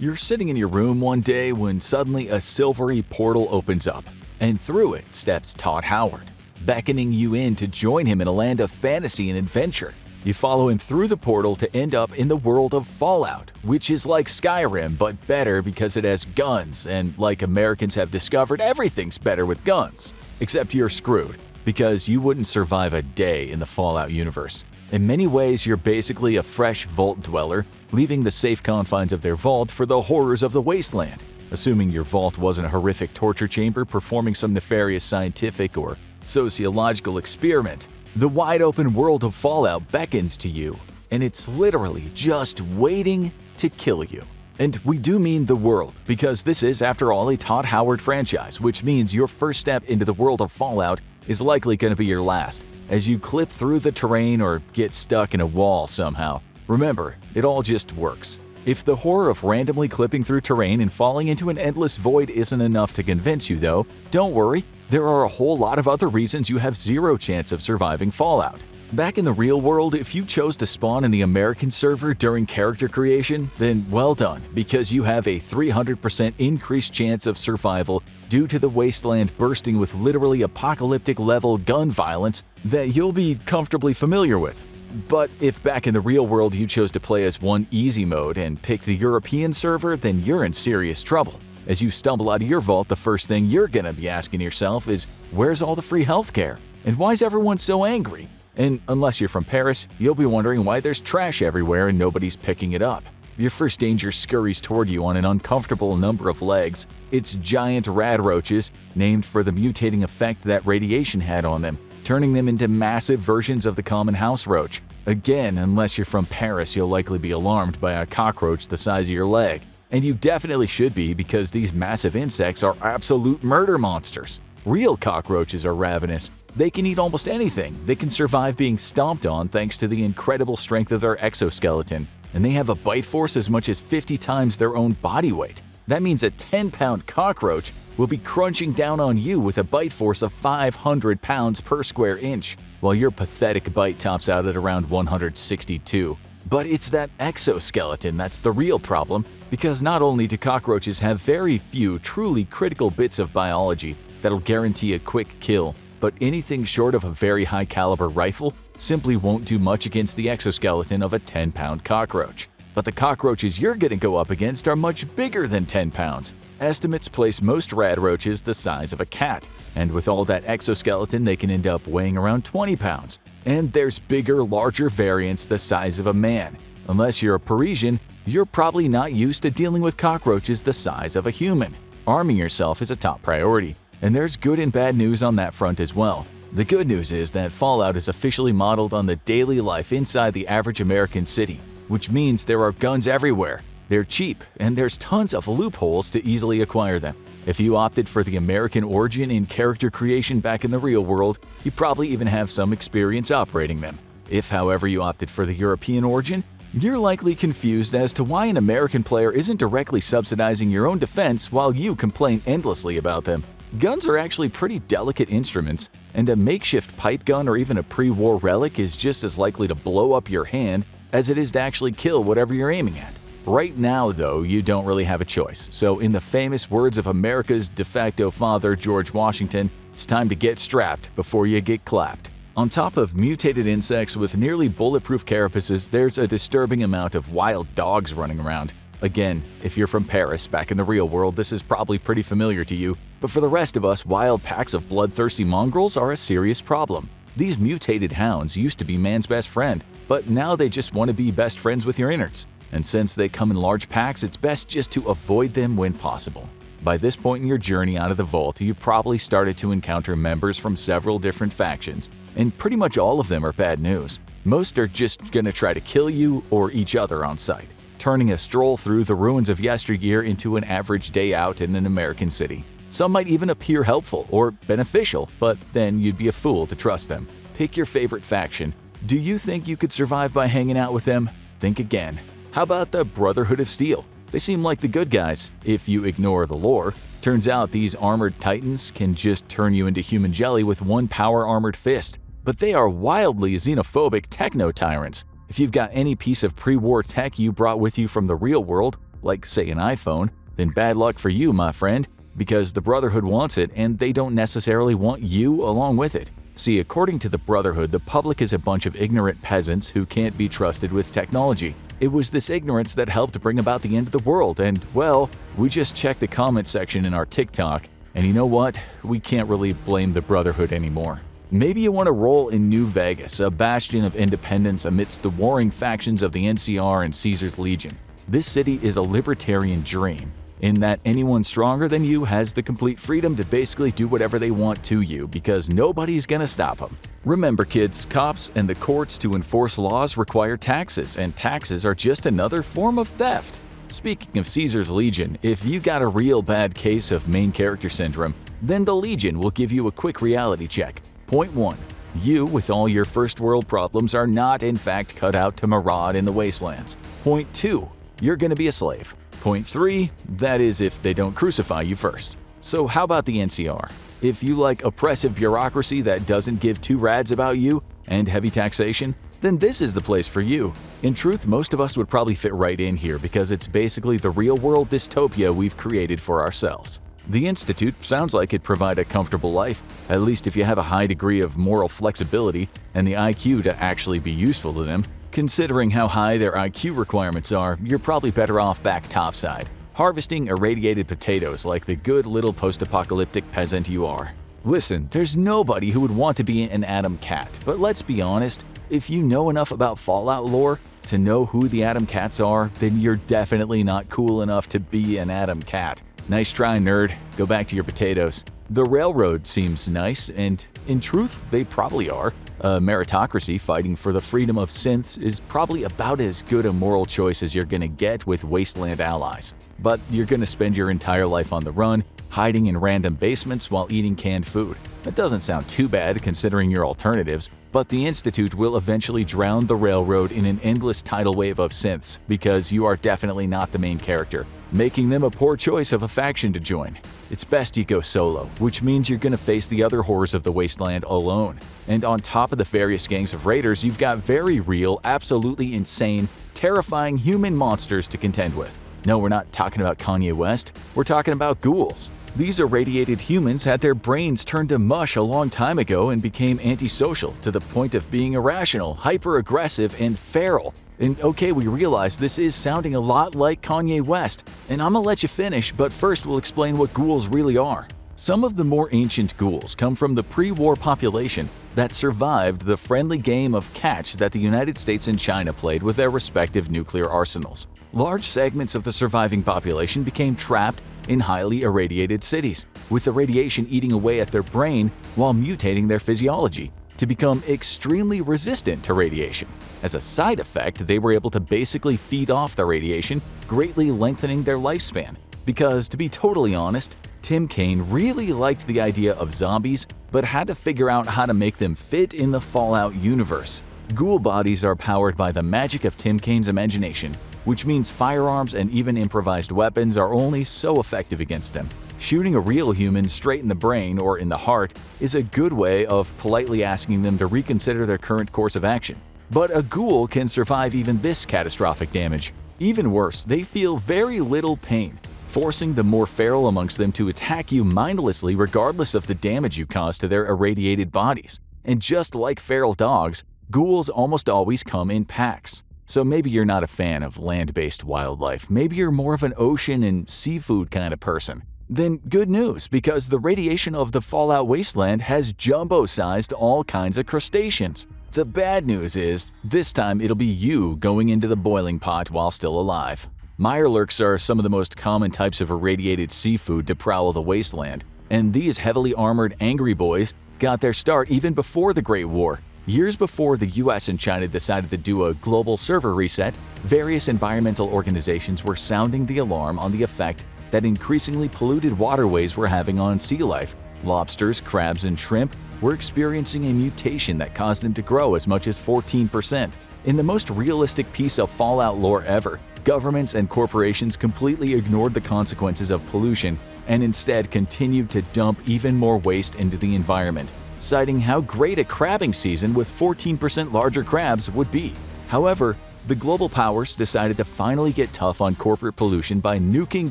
You're sitting in your room one day when suddenly a silvery portal opens up, and through it steps Todd Howard, beckoning you in to join him in a land of fantasy and adventure. You follow him through the portal to end up in the world of Fallout, which is like Skyrim but better because it has guns, and like Americans have discovered, everything's better with guns. Except you're screwed, because you wouldn't survive a day in the Fallout universe. In many ways, you're basically a fresh vault dweller, leaving the safe confines of their vault for the horrors of the wasteland. Assuming your vault wasn't a horrific torture chamber performing some nefarious scientific or sociological experiment. The wide-open world of Fallout beckons to you, and it's literally just waiting to kill you. And we do mean the world, because this is, after all, a Todd Howard franchise, which means your first step into the world of Fallout is likely going to be your last, as you clip through the terrain or get stuck in a wall somehow. Remember, it all just works. If the horror of randomly clipping through terrain and falling into an endless void isn't enough to convince you though, don't worry, there are a whole lot of other reasons you have zero chance of surviving Fallout. Back in the real world, if you chose to spawn in the American server during character creation, then well done, because you have a 300% increased chance of survival due to the wasteland bursting with literally apocalyptic level gun violence that you'll be comfortably familiar with. But if back in the real world you chose to play as one easy mode and pick the European server, then you're in serious trouble. As you stumble out of your vault, the first thing you're gonna be asking yourself is, where's all the free healthcare? And why is everyone so angry? And unless you're from Paris, you'll be wondering why there's trash everywhere and nobody's picking it up. Your first danger scurries toward you on an uncomfortable number of legs. It's giant rad roaches, named for the mutating effect that radiation had on them, turning them into massive versions of the common house roach. Again, unless you're from Paris, you'll likely be alarmed by a cockroach the size of your leg. And you definitely should be, because these massive insects are absolute murder monsters. Real cockroaches are ravenous. They can eat almost anything. They can survive being stomped on thanks to the incredible strength of their exoskeleton. And they have a bite force as much as 50 times their own body weight. That means a 10-pound cockroach will be crunching down on you with a bite force of 500 pounds per square inch, while your pathetic bite tops out at around 162. But it's that exoskeleton that's the real problem, because not only do cockroaches have very few truly critical bits of biology that'll guarantee a quick kill, but anything short of a very high-caliber rifle simply won't do much against the exoskeleton of a 10-pound cockroach. But the cockroaches you're going to go up against are much bigger than 10 pounds. Estimates place most rad roaches the size of a cat, and with all that exoskeleton they can end up weighing around 20 pounds. And there's bigger, larger variants the size of a man. Unless you're a Parisian, you're probably not used to dealing with cockroaches the size of a human. Arming yourself is a top priority, and there's good and bad news on that front as well. The good news is that Fallout is officially modeled on the daily life inside the average American city, which means there are guns everywhere. They're cheap, and there's tons of loopholes to easily acquire them. If you opted for the American origin in character creation back in the real world, you probably even have some experience operating them. If, however, you opted for the European origin, you're likely confused as to why an American player isn't directly subsidizing your own defense while you complain endlessly about them. Guns are actually pretty delicate instruments, and a makeshift pipe gun or even a pre-war relic is just as likely to blow up your hand as it is to actually kill whatever you're aiming at. Right now, though, you don't really have a choice, so in the famous words of America's de facto father, George Washington, it's time to get strapped before you get clapped. On top of mutated insects with nearly bulletproof carapaces, there's a disturbing amount of wild dogs running around. Again, if you're from Paris, back in the real world, this is probably pretty familiar to you, but for the rest of us, wild packs of bloodthirsty mongrels are a serious problem. These mutated hounds used to be man's best friend, but now they just want to be best friends with your innards. And since they come in large packs, it's best just to avoid them when possible. By this point in your journey out of the vault, you probably started to encounter members from several different factions, and pretty much all of them are bad news. Most are just gonna try to kill you or each other on sight, turning a stroll through the ruins of yesteryear into an average day out in an American city. Some might even appear helpful or beneficial, but then you'd be a fool to trust them. Pick your favorite faction. Do you think you could survive by hanging out with them? Think again. How about the Brotherhood of Steel? They seem like the good guys, if you ignore the lore. Turns out these armored titans can just turn you into human jelly with one power-armored fist. But they are wildly xenophobic techno-tyrants. If you've got any piece of pre-war tech you brought with you from the real world, like say an iPhone, then bad luck for you, my friend, because the Brotherhood wants it and they don't necessarily want you along with it. See, according to the Brotherhood, the public is a bunch of ignorant peasants who can't be trusted with technology. It was this ignorance that helped bring about the end of the world, and, well, we just checked the comment section in our TikTok, and you know what? We can't really blame the Brotherhood anymore. Maybe you want to roll in New Vegas, a bastion of independence amidst the warring factions of the NCR and Caesar's Legion. This city is a libertarian dream, in that anyone stronger than you has the complete freedom to basically do whatever they want to you because nobody's gonna stop them. Remember kids, cops and the courts to enforce laws require taxes, and taxes are just another form of theft. Speaking of Caesar's Legion, if you got a real bad case of main character syndrome, then the Legion will give you a quick reality check. Point 1. You, with all your first world problems, are not in fact cut out to maraud in the wastelands. Point 2. You're gonna be a slave. Point 3, that is if they don't crucify you first. So how about the NCR? If you like oppressive bureaucracy that doesn't give two rads about you and heavy taxation, then this is the place for you. In truth, most of us would probably fit right in here because it's basically the real-world dystopia we've created for ourselves. The Institute sounds like it'd provide a comfortable life, at least if you have a high degree of moral flexibility and the IQ to actually be useful to them. Considering how high their IQ requirements are, you're probably better off back topside, harvesting irradiated potatoes like the good little post-apocalyptic peasant you are. Listen, there's nobody who would want to be an Atom Cat, but let's be honest, if you know enough about Fallout lore to know who the Atom Cats are, then you're definitely not cool enough to be an Atom Cat. Nice try, nerd. Go back to your potatoes. The railroad seems nice, and in truth, they probably are. A meritocracy fighting for the freedom of synths is probably about as good a moral choice as you're gonna get with wasteland allies. But you're gonna spend your entire life on the run, hiding in random basements while eating canned food. That doesn't sound too bad considering your alternatives, but the Institute will eventually drown the railroad in an endless tidal wave of synths because you are definitely not the main character, making them a poor choice of a faction to join. It's best you go solo, which means you're gonna face the other horrors of the wasteland alone. And on top of the various gangs of raiders, you've got very real, absolutely insane, terrifying human monsters to contend with. No, we're not talking about Kanye West, we're talking about ghouls. These irradiated humans had their brains turned to mush a long time ago and became antisocial to the point of being irrational, hyper-aggressive, and feral. And okay, we realize this is sounding a lot like Kanye West, and I'm gonna let you finish, but first we'll explain what ghouls really are. Some of the more ancient ghouls come from the pre-war population that survived the friendly game of catch that the United States and China played with their respective nuclear arsenals. Large segments of the surviving population became trapped in highly irradiated cities, with the radiation eating away at their brain while mutating their physiology to become extremely resistant to radiation. As a side effect, they were able to basically feed off the radiation, greatly lengthening their lifespan. Because, to be totally honest, Tim Kaine really liked the idea of zombies, but had to figure out how to make them fit in the Fallout universe. Ghoul bodies are powered by the magic of Tim Kaine's imagination, which means firearms and even improvised weapons are only so effective against them. Shooting a real human straight in the brain or in the heart is a good way of politely asking them to reconsider their current course of action. But a ghoul can survive even this catastrophic damage. Even worse, they feel very little pain, forcing the more feral amongst them to attack you mindlessly regardless of the damage you cause to their irradiated bodies. And just like feral dogs, ghouls almost always come in packs. So maybe you're not a fan of land-based wildlife, maybe you're more of an ocean and seafood kind of person. Then good news, because the radiation of the Fallout wasteland has jumbo-sized all kinds of crustaceans. The bad news is, this time it'll be you going into the boiling pot while still alive. Mirelurks are some of the most common types of irradiated seafood to prowl the wasteland, and these heavily armored angry boys got their start even before the Great War. Years before the US and China decided to do a global server reset, various environmental organizations were sounding the alarm on the effect that increasingly polluted waterways were having on sea life. Lobsters, crabs, and shrimp were experiencing a mutation that caused them to grow as much as 14%. In the most realistic piece of Fallout lore ever, governments and corporations completely ignored the consequences of pollution and instead continued to dump even more waste into the environment, citing how great a crabbing season with 14% larger crabs would be. However, The global powers decided to finally get tough on corporate pollution by nuking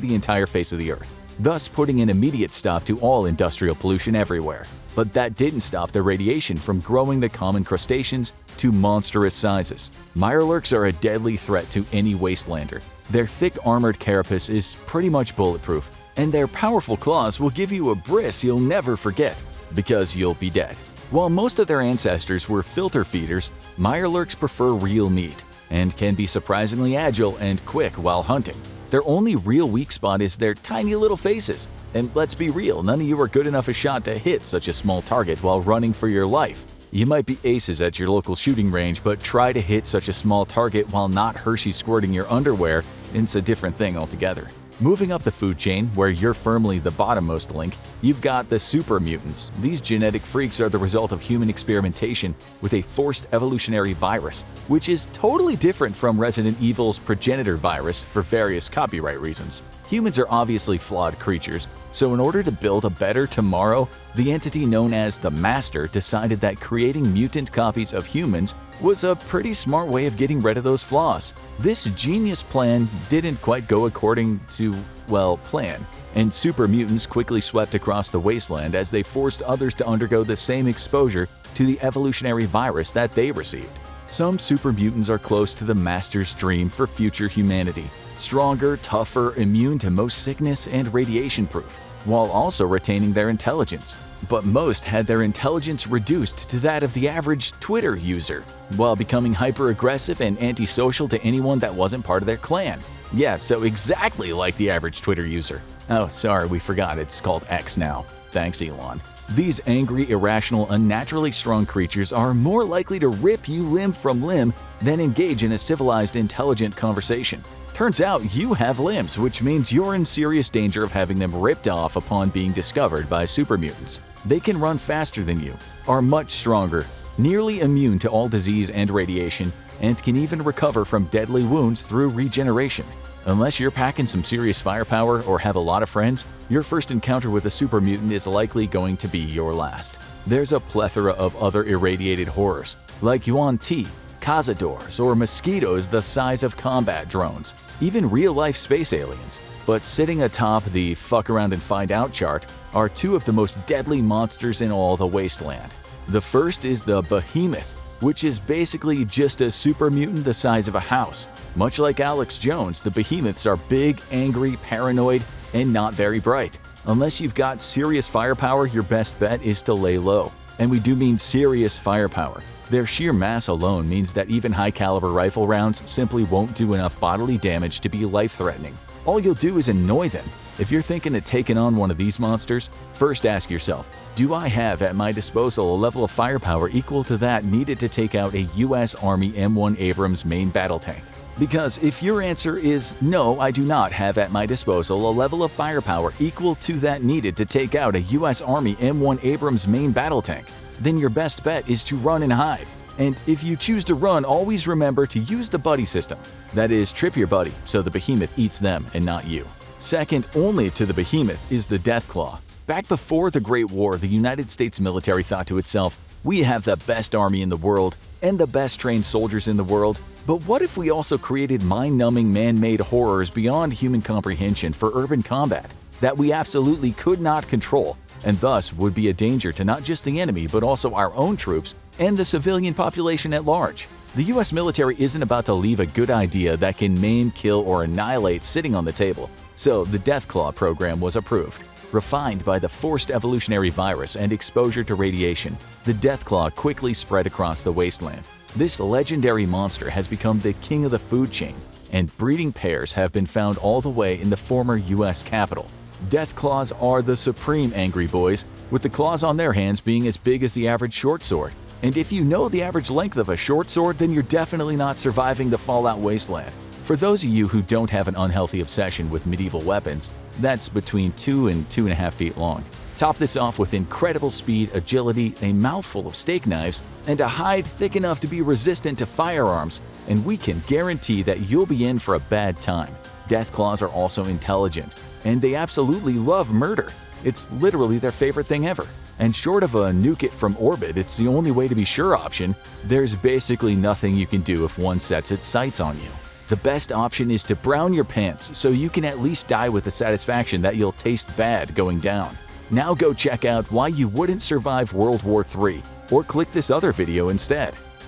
the entire face of the Earth, thus putting an immediate stop to all industrial pollution everywhere. But that didn't stop the radiation from growing the common crustaceans to monstrous sizes. Mirelurks are a deadly threat to any wastelander. Their thick armored carapace is pretty much bulletproof, and their powerful claws will give you a bris you'll never forget, because you'll be dead. While most of their ancestors were filter feeders, Mirelurks prefer real meat and can be surprisingly agile and quick while hunting. Their only real weak spot is their tiny little faces. And let's be real, none of you are good enough a shot to hit such a small target while running for your life. You might be aces at your local shooting range, but try to hit such a small target while not Hershey squirting your underwear, it's a different thing altogether. Moving up the food chain, where you're firmly the bottommost link, you've got the super mutants. These genetic freaks are the result of human experimentation with a forced evolutionary virus, which is totally different from Resident Evil's progenitor virus for various copyright reasons. Humans are obviously flawed creatures, so in order to build a better tomorrow, the entity known as the Master decided that creating mutant copies of humans was a pretty smart way of getting rid of those flaws. This genius plan didn't quite go according to, well, plan, and super mutants quickly swept across the wasteland as they forced others to undergo the same exposure to the evolutionary virus that they received. Some super mutants are close to the Master's dream for future humanity. Stronger, tougher, immune to most sickness, and radiation-proof, while also retaining their intelligence. But most had their intelligence reduced to that of the average Twitter user, while becoming hyper-aggressive and antisocial to anyone that wasn't part of their clan. Yeah, so exactly like the average Twitter user. Oh, sorry, we forgot it's called X now. Thanks, Elon. These angry, irrational, unnaturally strong creatures are more likely to rip you limb from limb than engage in a civilized, intelligent conversation. Turns out you have limbs, which means you're in serious danger of having them ripped off upon being discovered by super mutants. They can run faster than you, are much stronger, nearly immune to all disease and radiation, and can even recover from deadly wounds through regeneration. Unless you're packing some serious firepower or have a lot of friends, your first encounter with a super mutant is likely going to be your last. There's a plethora of other irradiated horrors, like Yuan Ti, cazadors, or mosquitoes the size of combat drones, even real-life space aliens. But sitting atop the fuck around and find out chart are two of the most deadly monsters in all the wasteland. The first is the Behemoth, which is basically just a super mutant the size of a house. Much like Alex Jones, the Behemoths are big, angry, paranoid, and not very bright. Unless you've got serious firepower, your best bet is to lay low. And we do mean serious firepower. Their sheer mass alone means that even high-caliber rifle rounds simply won't do enough bodily damage to be life-threatening. All you'll do is annoy them. If you're thinking of taking on one of these monsters, first ask yourself, do I have at my disposal a level of firepower equal to that needed to take out a US Army M1 Abrams main battle tank? Because if your answer is no, I do not have at my disposal a level of firepower equal to that needed to take out a US Army M1 Abrams main battle tank, then your best bet is to run and hide. And if you choose to run, always remember to use the buddy system. That is, trip your buddy so the Behemoth eats them and not you. Second only to the Behemoth is the Deathclaw. Back before the Great War, the United States military thought to itself, we have the best army in the world and the best trained soldiers in the world, but what if we also created mind-numbing man-made horrors beyond human comprehension for urban combat that we absolutely could not control, and thus would be a danger to not just the enemy but also our own troops and the civilian population at large? The US military isn't about to leave a good idea that can maim, kill, or annihilate sitting on the table, so the Deathclaw program was approved. Refined by the forced evolutionary virus and exposure to radiation, the Deathclaw quickly spread across the wasteland. This legendary monster has become the king of the food chain, and breeding pairs have been found all the way in the former US Capitol. Deathclaws are the supreme angry boys, with the claws on their hands being as big as the average short sword. And if you know the average length of a short sword, then you're definitely not surviving the Fallout wasteland. For those of you who don't have an unhealthy obsession with medieval weapons, that's between 2 and 2.5 feet long. Top this off with incredible speed, agility, a mouthful of steak knives, and a hide thick enough to be resistant to firearms, and we can guarantee that you'll be in for a bad time. Deathclaws are also intelligent, and they absolutely love murder. It's literally their favorite thing ever. And short of a nuke it from orbit, it's the only way to be sure option. There's basically nothing you can do if one sets its sights on you. The best option is to brown your pants so you can at least die with the satisfaction that you'll taste bad going down. Now go check out why you wouldn't survive World War III, or click this other video instead.